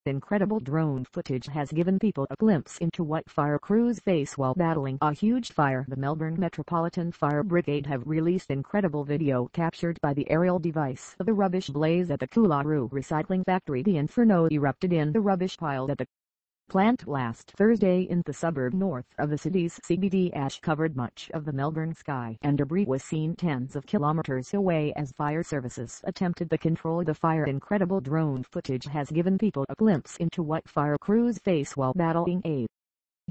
incredible drone footage has given people a glimpse into what fire crews face while battling a huge fire. The Melbourne Metropolitan Fire Brigade have released incredible video captured by the aerial device of the rubbish blaze at the Coolaroo recycling factory. The inferno erupted in the rubbish pile at the plant last Thursday in the suburb north of the city's CBD. Ash covered much of the Melbourne sky, and debris was seen tens of kilometres away as fire services attempted to control the fire. Incredible drone footage has given people a glimpse into what fire crews face while battling a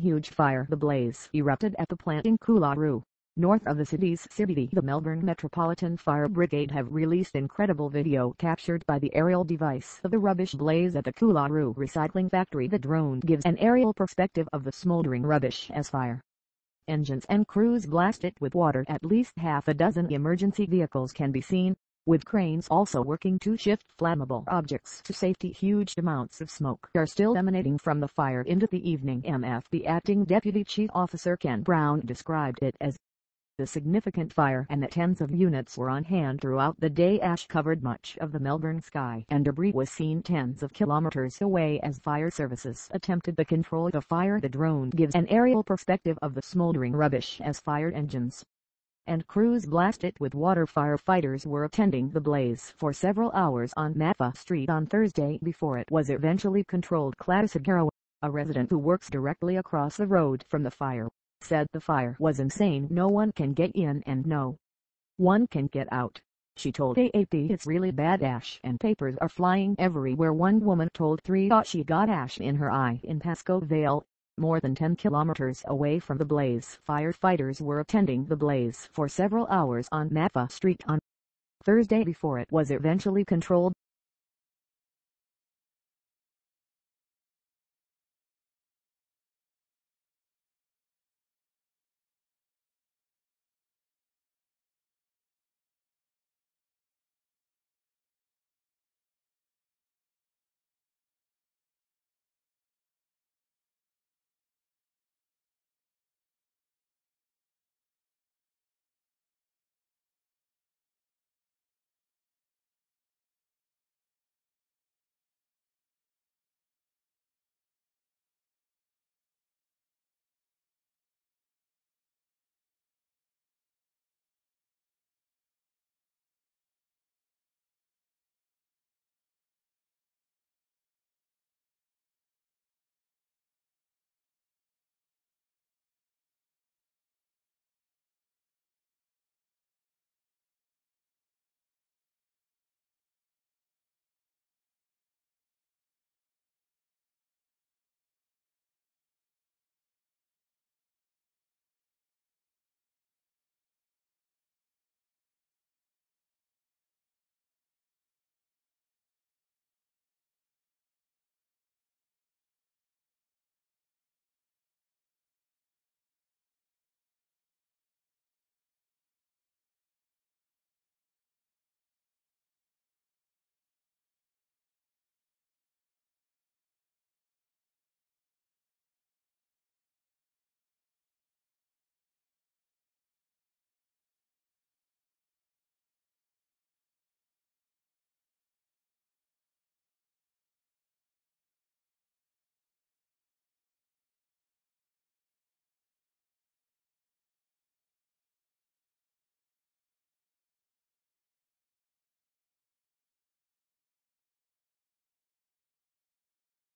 huge fire. The blaze erupted at the plant in Coolaroo, north of the city's CBD. The Melbourne Metropolitan Fire Brigade have released incredible video captured by the aerial device of the rubbish blaze at the Coolaroo recycling factory. The drone gives an aerial perspective of the smoldering rubbish as fire engines and crews blast it with water. At least half a dozen emergency vehicles can be seen, with cranes also working to shift flammable objects to safety. Huge amounts of smoke are still emanating from the fire into the evening. The acting Deputy Chief Officer Ken Brown described it as a significant fire and that tens of units were on hand throughout the day. Ash covered much of the Melbourne sky, and debris was seen tens of kilometres away as fire services attempted to control the fire. The drone gives an aerial perspective of the smoldering rubbish as fire engines and crews blast it with water. Firefighters were attending the blaze for several hours on Matfa Street on Thursday before it was eventually controlled. Coolaroo, a resident who works directly across the road from the fire, said the fire was insane. No one can get in and no one can get out. She told AAP, "It's really bad. Ash and papers are flying everywhere." One woman told 3 she got ash in her eye in Pascoe Vale, more than 10 kilometres away from the blaze. Firefighters were attending the blaze for several hours on Matfa Street on Thursday before it was eventually controlled.